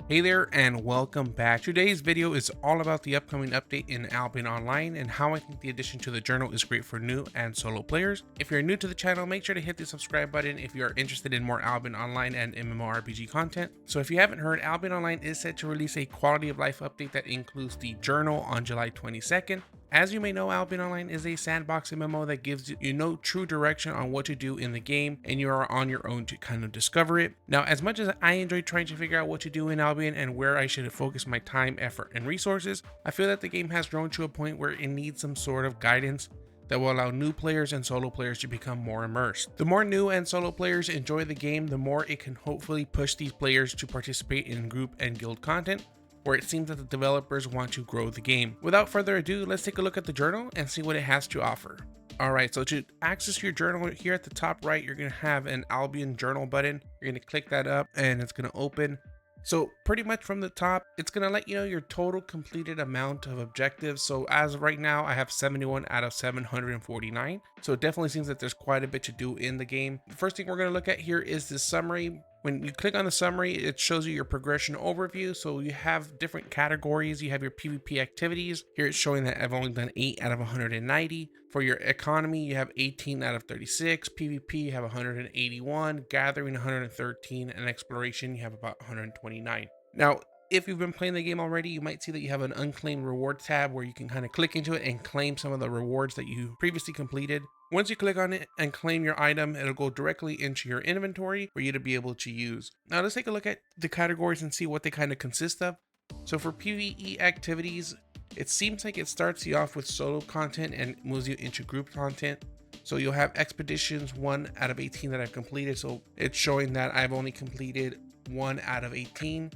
Hey there and welcome back. Today's video is all about the upcoming update in Albion Online and how I think the addition to the journal is great for new and solo players. If you're new to the channel, make sure to hit the subscribe button if you are interested in more Albion Online and mmorpg content. So if you haven't heard, Albion Online is set to release a quality of life update that includes the journal on July 22nd. As you may know, Albion Online is a sandbox MMO that gives you no true direction on what to do in the game, and you are on your own to kind of discover it. Now, as much as I enjoy trying to figure out what to do in Albion and where I should focus my time, effort, and resources, I feel that the game has grown to a point where it needs some sort of guidance that will allow new players and solo players to become more immersed. The more new and solo players enjoy the game, the more it can hopefully push these players to participate in group and guild content, where it seems that the developers want to grow the game. Without further ado, let's take a look at the journal and see what it has to offer. Alright, so to access your journal, here at the top right, you're going to have an Albion journal button. You're going to click that up and it's going to open. So pretty much from the top, it's going to let you know your total completed amount of objectives. So as of right now, I have 71 out of 749. So it definitely seems that there's quite a bit to do in the game. The first thing we're going to look at here is the summary. When you click on the summary, it shows you your progression overview. So you have different categories. You have your PvP activities. Here it's showing that I've only done 8 out of 190. For your economy, you have 18 out of 36. PvP, you have 181. Gathering, 113. And exploration, you have about 129. Now, if you've been playing the game already, you might see that you have an unclaimed reward tab where you can kind of click into it and claim some of the rewards that you previously completed. Once you click on it and claim your item, it'll go directly into your inventory for you to be able to use. Now let's take a look at the categories and see what they kind of consist of. So for PVE activities, it seems like it starts you off with solo content and moves you into group content. So you'll have expeditions 1 out of 18 that I've completed. So it's showing that I've only completed 1 out of 18.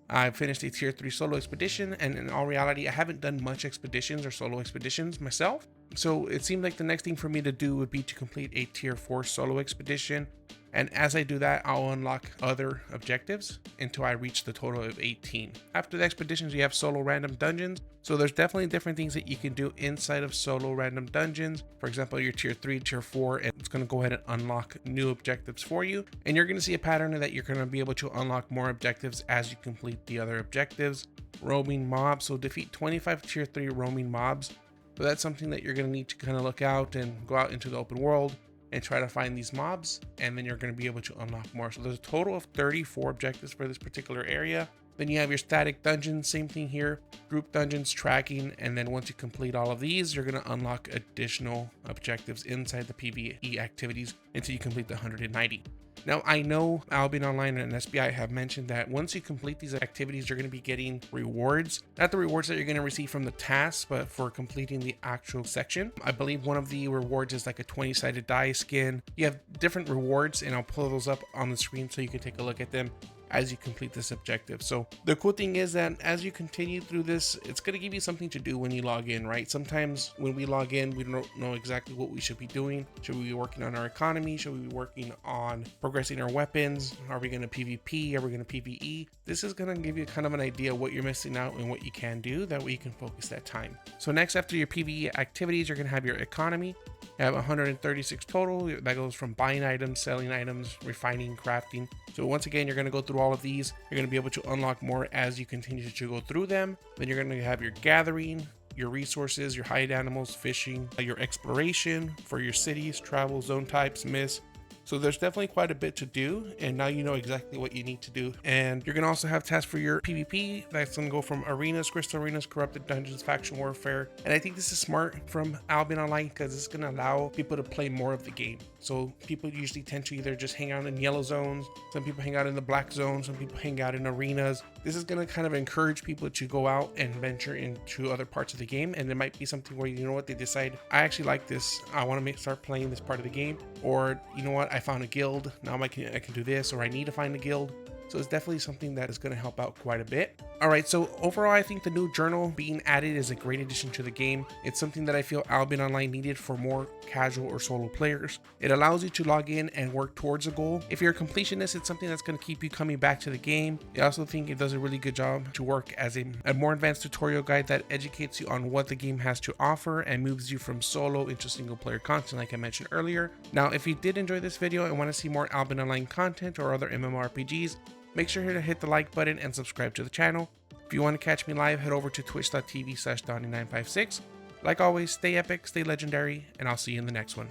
I finished a tier 3 solo expedition, and in all reality, I haven't done much expeditions or solo expeditions myself. So it seemed like the next thing for me to do would be to complete a tier 4 solo expedition. And as I do that, I'll unlock other objectives until I reach the total of 18. After the expeditions, you have solo random dungeons. So there's definitely different things that you can do inside of solo random dungeons. For example, your tier 3, tier 4, and it's going to go ahead and unlock new objectives for you. And you're going to see a pattern that you're going to be able to unlock more objectives as you complete the other objectives. Roaming mobs, so defeat 25 tier 3 roaming mobs. So that's something that you're going to need to kind of look out and go out into the open world and try to find these mobs, and then you're going to be able to unlock more. So there's a total of 34 objectives for this particular area. Then you have your static dungeons, same thing here, group dungeons, tracking, and then once you complete all of these, you're going to unlock additional objectives inside the PVE activities until you complete the 190. Now, I know Albion Online and SBI have mentioned that once you complete these activities, you're going to be getting rewards. Not the rewards that you're going to receive from the tasks, but for completing the actual section. I believe one of the rewards is like a 20-sided die skin. You have different rewards, and I'll pull those up on the screen so you can take a look at them as you complete this objective. So the cool thing is that as you continue through this, it's going to give you something to do when you log in, right? Sometimes when we log in, we don't know exactly what we should be doing. Should we be working on our economy? Should we be working on progressing our weapons? Are we going to PvP? Are we going to PvE? This is going to give you kind of an idea of what you're missing out and what you can do. That way you can focus that time. So next, after your PvE activities, you're going to have your economy. You have 136 total. That goes from buying items, selling items, refining, crafting. So once again, you're going to go through all of these. You're going to be able to unlock more as you continue to go through them. Then you're going to have your gathering, your resources, your hide animals, fishing, your exploration for your cities, travel, zone types, myths. So there's definitely quite a bit to do, and now you know exactly what you need to do. And you're going to also have tasks for your PvP. That's going to go from arenas, crystal arenas, corrupted dungeons, faction warfare. And I think this is smart from Albion Online because it's going to allow people to play more of the game. So people usually tend to either just hang out in yellow zones. Some people hang out in the black zone. Some people hang out in arenas. This is going to kind of encourage people to go out and venture into other parts of the game. And it might be something where, you know what, they decide, I actually like this. I want to start playing this part of the game. Or, you know what, I found a guild. Now I can do this, or I need to find a guild. So it's definitely something that is going to help out quite a bit. All right, so overall, I think the new journal being added is a great addition to the game. It's something that I feel Albion Online needed for more casual or solo players. It allows you to log in and work towards a goal. If you're a completionist, it's something that's going to keep you coming back to the game. I also think it does a really good job to work as a more advanced tutorial guide that educates you on what the game has to offer and moves you from solo into single player content like I mentioned earlier. Now, if you did enjoy this video and want to see more Albion Online content or other MMORPGs, Make sure to hit the like button and subscribe to the channel. If you want to catch me live, head over to twitch.tv/Donnie956. Like always, stay epic, stay legendary, and I'll see you in the next one.